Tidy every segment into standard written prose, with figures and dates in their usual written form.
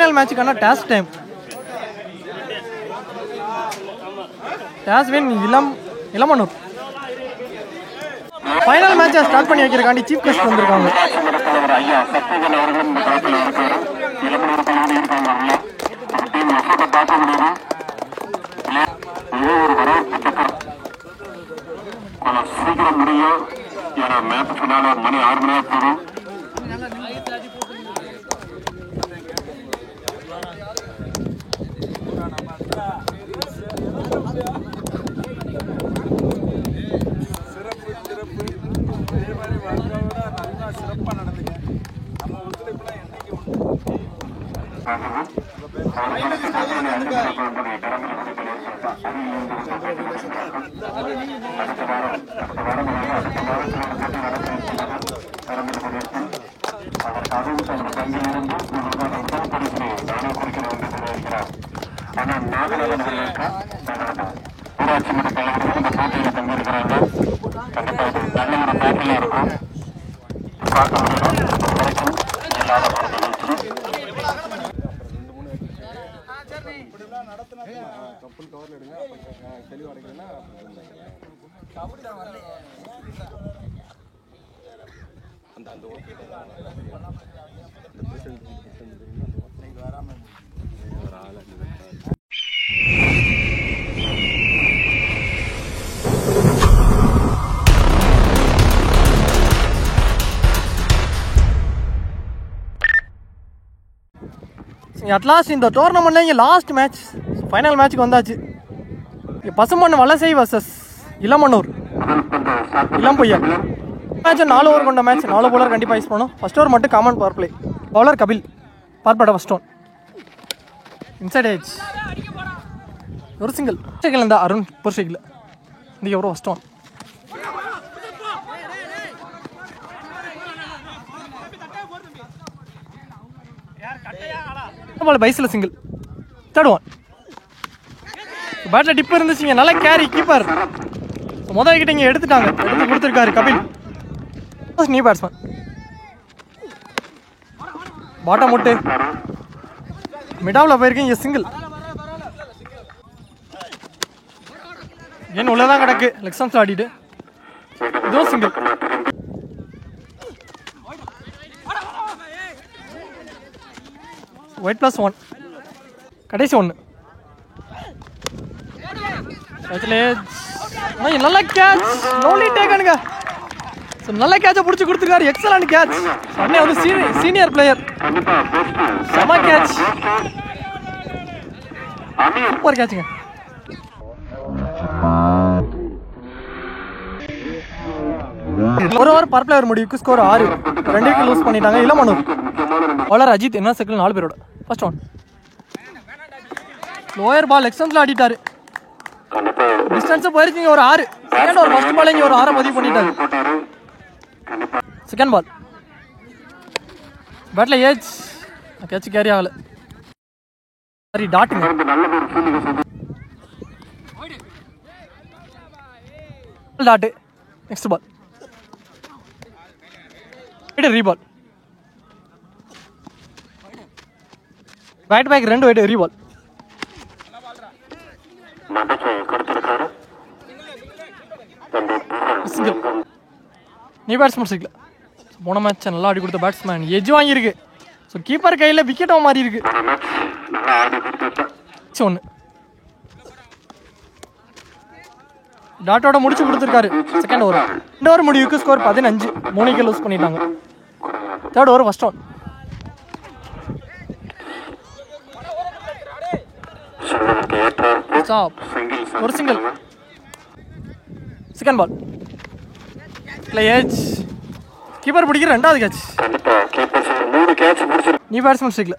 Final மேட்சுக்கான toss time. Toss win Ilamanur. Final மேட்சை start பண்ணி வைக்கிறக்காண்டி சீஃப் கெஸ்ட் வந்திருக்காங்க. சீக்கிரம் முடியும். ஏன்னா மேட்ச் பின்னால மணி 6 மணியா போகும். ஊராட்சி மன்ற தலைவர்கள் இந்த போட்டியில் தங்கியிருக்கிறாங்க. கண்டிப்பா இது நல்ல ஒரு போட்டியா இருக்கும். பார்க்க முடியும் வரைக்கும் இல்லாத ஒரு நிகழ்ச்சி. அட்லாஸ்ட் இந்த டோர்னமெண்ட்ல இங்கே லாஸ்ட் மேட்ச் ஃபைனல் மேட்ச்சுக்கு வந்தாச்சு. இங்கே Pasuman Valasai versus Ilamanur Ilamboyyal match 4 over கொண்ட மேட்ச். 4 பவுலர் கண்டிப்பாக யூஸ் பண்ணணும். ஃபர்ஸ்ட் ஓவர் மட்டும் common power play. Bowler Kapil பார்ப்பட ஃபர்ஸ்ட் ஒன் இன்சைட் ஏஜ் ஒரு சிங்கிள் செகண்ட் இருந்தால் அருண் ஒரு சிங்கிள் இந்த ஒரு ஃபர்ஸ்ட் ஒன். பைஸில் சிங்கிள் தேர்ட் ஒன். பேட்டில் டிப் இருந்துச்சுங்க. நல்ல கேரி கீப்பர் முதல் விக்கெட் இங்கே எடுத்து கொடுத்துருக்காரு கபில். நியூ பேட்ஸ்மேன் பாட்டம் முட்டு மிடாவில் போயிருக்கீங்க சிங்கிள். ஏன் உள்ளதான் கிடக்கு லெக்ஸன்ஸ் ஆடிட்டு இதுவும் சிங்கிள். ஒயிட் +1 கடைசி ஒன்று. நல்ல கேட்ச் லோலி டேக்கனுங்க. நல்ல கேட்சை பிடிச்சி கொடுத்துருக்காரு. Excellent catch. அண்ணே வந்து சீனியர் பிளேயர். செம கேட்ச் சூப்பர் கேட்சுங்க. ஒரு ஓவர் பர் பிளேயர் முடிவுக்கு ஸ்கோர் 6. 2 விக்கெட் லூஸ் பண்ணிட்டாங்க இளமனூர். பவுலர் அஜித் என்ன சர்க்கிள் 4 பேரோட ஃபர்ஸ்ட் ஒன். லோயர் பால் எக்ஸன்ஸ்ல ஆடிட்டாரு. டிஸ்டன்ஸ் போயிருக்கீங்க ஒரு 6. செகண்ட் ஓவர் ஃபர்ஸ்ட் பால் இங்கே ஒரு 6 பதிவு பண்ணிட்டாரு. செகண்ட் பால் பேட்ல ஏஜ் கேட்ச் கேரி ஆகல. சரி டாட்டுங்க. டாட்டு நெக்ஸ்ட் பால் ரீபால் ரைட் பேக் 2 வைட் ரீபால். நீ பேட்ஸ்மேன் சிக்கல போன மேட்ச் நல்லா ஆடி கொடுத்த பேட்ஸ்மேன் எஜ் வாங்கியிருக்கு. ஸோ கீப்பர் கையில் விக்கெட்டும் மாறி இருக்கு. ஒன்று டாட்டோட முடிச்சு கொடுத்துருக்காரு. செகண்ட் ஓவர் 2 ஓவர் முடிவுக்கு ஸ்கோர் 15. 3 விக்கெட் லூஸ் பண்ணிட்டாங்க. Third over first one. ஒரு single. Second ball edge keeper பிடிக்கிற 2வது கேட்ச். நீ பேட்ஸ்மேன் ஸ்ட்ரைக்ல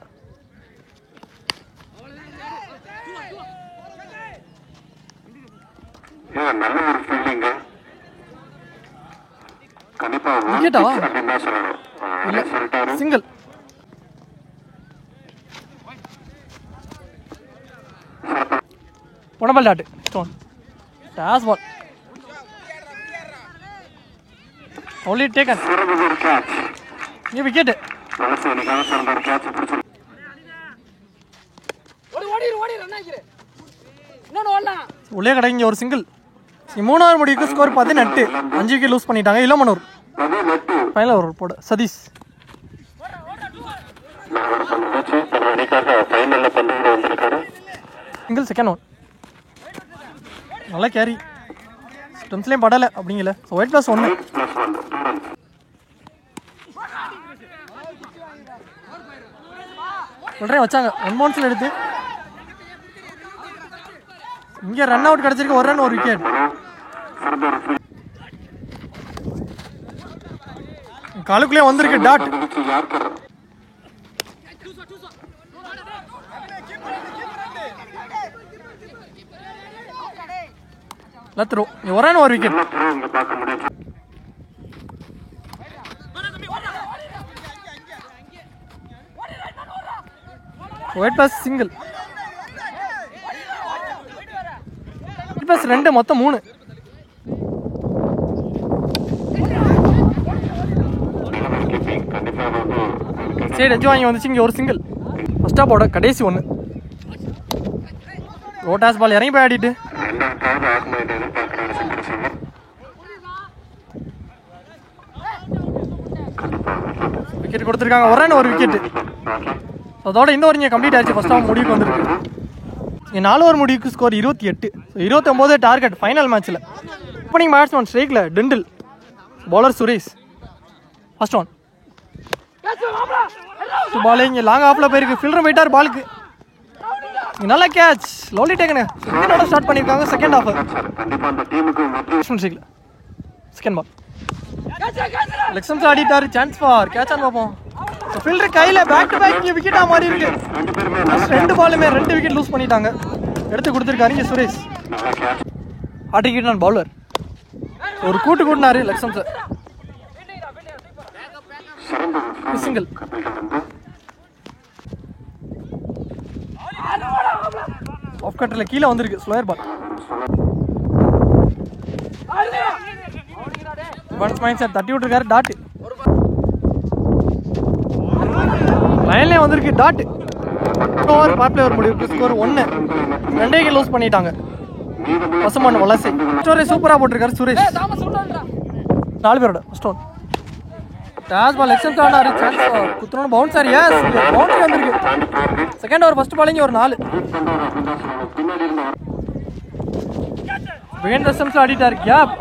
சிங்கிள். உடம்பல் டாட்டு ஸ்டோன் டாஸ் பால் only taken நீ விக்கெட். உள்ளே கிடைங்க ஒரு சிங்கிள். மூணாவது முடிவுக்கு ஸ்கோர் 18. 5 விக்கெட் லூஸ் பண்ணிட்டாங்க இளமனூர். ஃபைனல் ஓவர் போட சதீஷ் சிங்கிள் செகண்ட் ஒன். நல்லா கேரி ஸ்டெம்ஸ்லேயும் படலை அப்படிங்கல. So white plus 1. சொல்கிறேன் வச்சாங்க 1 பவுன்ஸில் எடுத்து. இங்கே ரன் அவுட் கிடச்சிருக்கு. ஒரு ரன் ஒரு விக்கெட். காலுக்குள்ளே வந்திருக்கு டாட். லத்ரோ ஒரு ரன் ஒரு wicket. White plus single. White plus 2 மொத்தம் 3. சைடு எஜ் வாங்கி வந்துச்சு. இங்கே ஒரு சிங்கிள். ஃபர்ஸ்ட் ஆஃபோட கடைசி 1. ரோட்டாஸ் பால் இறங்கி போய் ஆடிட்டு விக்கெட் கொடுத்துருக்காங்க. ஒரு ரன் ஒரு விக்கெட். அதோட இந்த ஓவர் இங்கே கம்ப்ளீட் ஆயிடுச்சு. ஃபர்ஸ்ட் ஆஃப் முடிவுக்கு வந்துருக்கு. இங்கே 4 ஓவர் முடிவுக்கு ஸ்கோர் 28. 29 டார்கெட் ஃபைனல் மேட்ச்சில். ஓப்பனிங் பேட்ஸ்மேன் ஸ்ட்ரைக்கில் டிண்டில், bowler Suresh. First one ball இங்கே லாங் ஆஃபில் போயிருக்கு. ஃபில்டர் போயிட்டார் பாலுக்கு. நல்ல கேட்ச். லவ்லி டேக்கனு விக்கெட்டோட ஸ்டார்ட் பண்ணியிருக்காங்க செகண்ட் ஹாஃப். செகண்ட் பால் லெக்ஸம்ஸ் ஆடிட்டாரு. சான்ஸ் ஃபார் கேட்ச் ஆன் பார்ப்போம். ஃபீல்டர் கையில் பேக் டு பேக் இங்கே விக்கெட்டாக மாறி இருக்கு. 2 பாலுமே 2 விக்கெட் லூஸ் பண்ணிட்டாங்க. எடுத்து கொடுத்துருக்காரு இங்கே சுரேஷ். ஆட்டிக்கிட்டு நான் பவுலர் ஒரு கூட்டு கூட்டினாரு லெக்ஸம்ஸை. சிங்கிள். ஆஃப் கட்டரில் கீழே வந்திருக்கு. Slower ball. தட்டி விட்டுருக்காரு. டாட் லைன்லேயே வந்திருக்கு. டாட் ஓவர் பாப்ல ஒரு முடிவுக்கு ஸ்கோர் 1. 2 விக்கெட் லூஸ் பண்ணிட்டாங்க. பசுமன் வலசை ஸ்டோரி சூப்பராக போட்டிருக்காரு சுரேஷ். 4 பேரோட ஃபர்ஸ்ட் ஒன். டாஸ் பால் எக்ஸப்ட் ஆனாரு. சான்ஸ் குத்துறோன்னு பவுன்ஸ் ஆர். எஸ் பவுண்டரி வந்திருக்கு. செகண்ட் ஓவர் ஃபர்ஸ்ட் பாலிங்க ஒரு 4. வேன் ரசம்ஸ் ஆடிட்டார். கேப்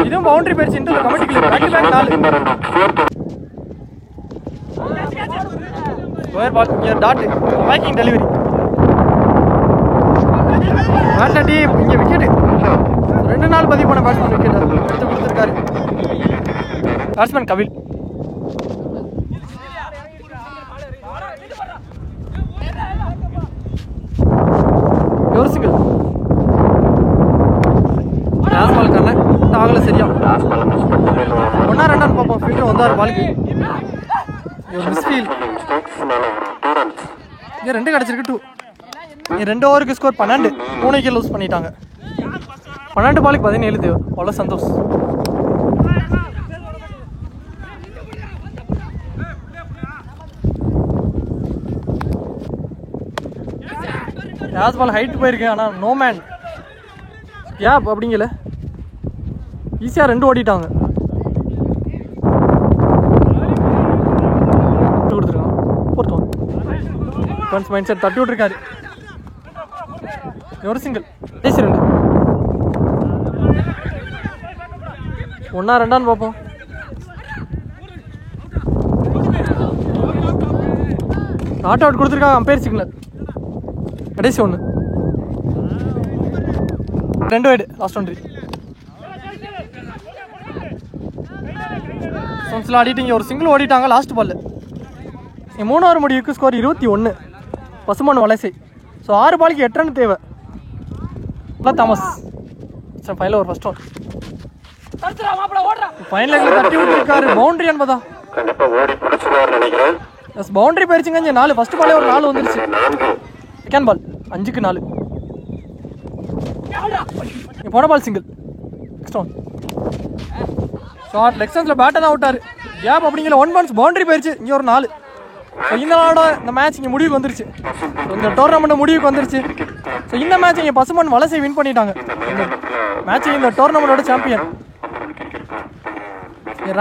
இதுவும் பவுண்டரி போயிடுச்சு. இன்டர் கமிட்டிக்கு back to back 4. Square ball இங்கே டாட் பேக்கிங் டெலிவரி. வேண்ட டீம் இங்கே விக்கெட்டு. 2 நாள் பதிவு பண்ண பேட்ஸ்மேன் விக்கெட் எடுத்து கொடுத்துருக்காரு பேட்ஸ்மேன் கபில். ஒரு சிங்கிள். டாஸ் பால் கரெக்ட் ஆகல. சரியா 1 ரன் பார்ப்போம். ஃபீல்டர் வந்தார் பாலுக்கு. மிஸ்ஃபீல். இங்கே 2 கிடச்சிருக்கு. 2. இங்கே 2 ஓவருக்கு ஸ்கோர் 12. 3 விக்கெட் லூஸ் பண்ணிட்டாங்க. 12 பாலுக்கு 17 தேவை. அவ்வளோ சந்தோஷ். டாஸ் பால் ஹைட் போயிருக்கு. ஆனால் நோ மேன் கேப் அப்படிங்கல. ஈஸியாக 2 ஓடிட்டாங்க. கொடுத்துருக்காங்க. 4th one. Once mind set தட்டி விட்டுருக்காரு. ஒரு சிங்கிள். கடைசி 2. 1 2 பார்ப்போம். நாட் அவுட் கொடுத்துருக்காங்க. Umpire signal. கடைசி 1. 2 வைடு லாஸ்ட் ஒன்ட்ரி. சோன்ஸில் ஆடிட்டு இங்கே ஒரு சிங்கிள் ஓடிட்டாங்க லாஸ்ட் பால். 3 ஓவர் முடிவுக்கு ஸ்கோர் 21. பசுமன் வலசை. ஸோ 6 பாலுக்கு 8 ரன் தேவை. Thomas final over first one. Final தட்டி விட்டுருக்காரு. பவுண்டரி என்பதா எஸ் பவுண்டரி போயிருச்சுங்க. இங்கே 4. ஃபர்ஸ்ட் பாலே ஒரு 4 வந்துருச்சு. செகண்ட் பால் 5க்கு 4. போன ball single. Next one short leg சைட்ல பேட்டர் தான் அவுட்டாரு. கேப் அப்படிங்கிற 1 பவுன்ஸ் பவுண்டரி போயிருச்சு. இங்கே ஒரு 4. ஸோ இந்த நாளோட இந்த மேட்ச் இங்கே முடிவுக்கு வந்துருச்சு. இந்த டோர்னமெண்ட் முடிவுக்கு வந்துருச்சு. ஸோ இந்த மேட்ச் இங்கே பசுமன் வலசை வின் பண்ணிட்டாங்க. மேட்ச் இந்த டோர்னமெண்டோட சாம்பியன்.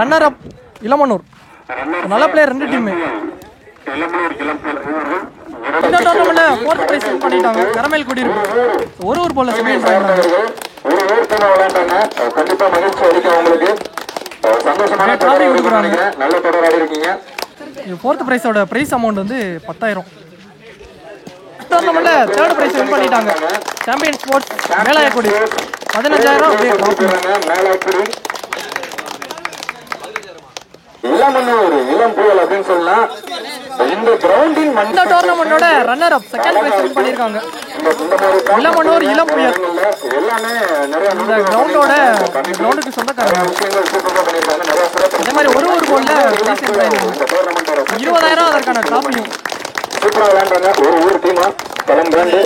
Runner up Ilamanur. நல்ல பிளேயர் ரெண்டு டீமு. இந்த டோர்னமெண்ட்ல 4th பிரைஸ் வின் பண்ணிட்டாங்க. கரமேல் குடியிருப்பு ஒரு போல செமிஃபைனல் ஆனாங்க. கண்டிப்பா மகிழ்ச்சி அளிக்கும் உங்களுக்கு. சந்தோஷமான டிராஃபி கொடுக்குறாங்க. நல்ல தொடர் ஆடி இருக்கீங்க. 4th பிரைஸோட பிரைஸ் அமௌண்ட் வந்து 10,000. டோர்னமெண்ட்ல 3rd பிரைஸ் வின் பண்ணிட்டாங்க. சாம்பியன் ஸ்போர்ட்ஸ் மேலாயக்குடி 15,000 அப்படியே டிராஃபி. மேலாயக்குடி இளமனூர் இளம் புயல் அப்படின்னு சொல்லலாம். இந்த கிரவுண்டின் இந்த டோர்னமெண்டோட runner up 2nd prize win பண்ணிருக்காங்க. இளமனூர் இளம் புயல் எல்லாமே நிறைய இந்த கிரவுண்டுக்கு சொந்தக்காரங்க. அதே மாதிரி ஒரு கோல்ல பிரைஸ் வின் பண்ணிருக்காங்க. 20,000 அதற்கான டிராஃபியும். சூப்பரா விளையாடுறாங்க. ஒரு டீமா பலம் பிராண்டு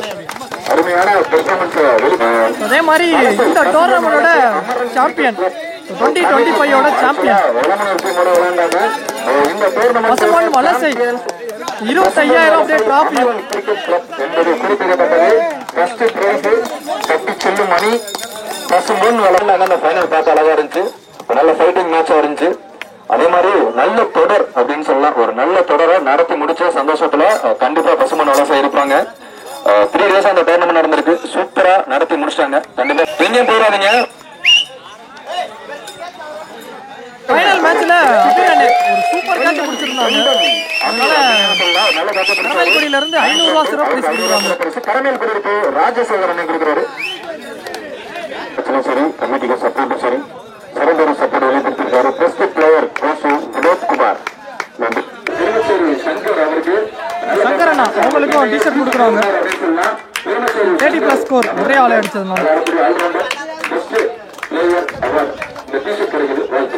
அருமையான பெர்ஃபார்மன்ஸ். அதே மாதிரி இந்த டோர்னமெண்டோட சாம்பியன் 2025 சாம்பியன் பசுமன் வலசை 25,000 அப்படியே டிராஃபியும். என்பது குறிப்பிடப்பட்டது. ஃபர்ஸ்ட் பிரைஸ் தட்டி செல்லும் மணி பசுமன் வளர்ந்தாங்க. அந்த ஃபைனல் பார்த்து அழகா இருந்துச்சு. நல்ல ஃபைட்டிங் மேட்சா இருந்துச்சு. அதே மாதிரி நல்ல தொடர் அப்படின்னு சொல்லலாம். ஒரு நல்ல தொடரை நடத்தி முடிச்ச சந்தோஷத்துல கண்டிப்பா பசுமன் வலசை இருப்பாங்க. 3 days அந்த டோர்னமெண்ட் நடந்திருக்கு. சூப்பரா நடத்தி முடிச்சிட்டாங்க. கண்டிப்பா எங்கேயும் போயிடாதீங்க. ஃபைனல் மேட்ச்ல ஒரு சூப்பர் கேட்ச் முடிச்சிருந்தாங்க. அதனால கரமேல்குடியில இருந்து 500 ரூபாய் சிறப்பு பிரைஸ் கொடுக்குறாங்க. கரமேல் குடியிருப்பு ராஜசேகரனை கொடுக்குறாரு. சரி கமிட்டிக்கு சப்போர்ட் சரி சரந்தர சப்போர்ட் வெளிப்படுத்திருக்காரு. பெஸ்ட் பிளேயர் கோசு வினோத்குமார். சங்கர் அவருக்கு சங்கரண்ணா அவங்களுக்கும் டிஷர்ட் கொடுக்குறாங்க. 30+ ஸ்கோர் ஒரே ஆளை அடிச்சதுனால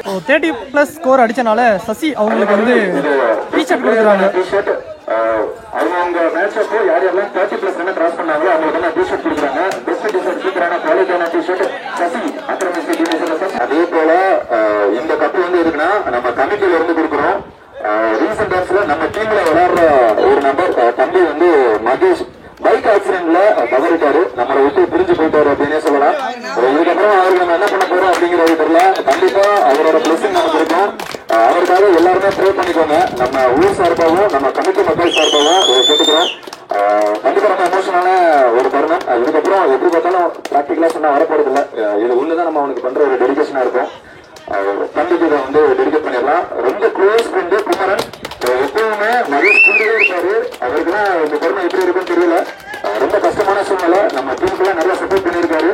30+ ஸ்கோர் அடிச்சனால சசி அவங்களுக்கு வந்து டிஷர்ட் கொடுக்குறாங்க. அவங்க மேட்ச் அப்போ யார் யாரெல்லாம் 30+ ரன் கிராஸ் பண்ணாங்களோ அவங்களுக்கு டிஷர்ட் கொடுக்குறாங்க. பெஸ்ட் டிஷர்ட் சூப்பரான குவாலிட்டியான டிஷர்ட் சசி சசி. அதே போல இந்த கப்பு வந்து இருக்குன்னா நம்ம கமிட்டியில இருந்து கொடுக்குறோம். ரீசெண்ட் டைம்ஸ்ல நம்ம டீம்ல விளையாடுற ஒரு நபர் தம்பி வந்து மகேஷ் பைக் ஆக்சிடென்ட்ல தவறிட்டாரு. நம்மளை விட்டு பிரிஞ்சு போயிட்டாரு அப்படின்னே சொல்லலாம். இதுக்கப்புறம் அவருக்கு நம்ம என்ன பண்ண போறோம் அப்படிங்கிறது தெரியல. கண்டிப்பா அவரோட பிளஸிங் நமக்கு இருக்கும். அவருக்காக எல்லாருமே ப்ரே பண்ணிக்கோங்க. நம்ம ஊர் சார்பாகவும் நம்ம கமிட்டி மக்கள் சார்பாகவும் கேட்டுக்கிறோம். கண்டிப்பா ரொம்ப எமோஷனான ஒரு தருணம். இதுக்கப்புறம் எப்படி பார்த்தாலும் பிராக்டிகலா சொன்னா வரப்போறது இல்லை. இது ஒண்ணுதான் நம்ம அவனுக்கு பண்ற ஒரு டெடிகேஷனா இருக்கும். கண்டிப்பா இதை வந்து டெடிகேட் பண்ணிடலாம். ரொம்ப க்ளோஸ் ஃப்ரெண்டு குமரன். எப்பவுமே மகேஷ் கூடவே இருப்பாரு. அவருக்குதான் இந்த தருணம் எப்படி இருக்குன்னு தெரியல. ரொம்ப கஷ்டமான சூழ்நிலை. நம்ம டீமுக்குள்ள நிறைய சப்போர்ட் பண்ணியிருக்காரு.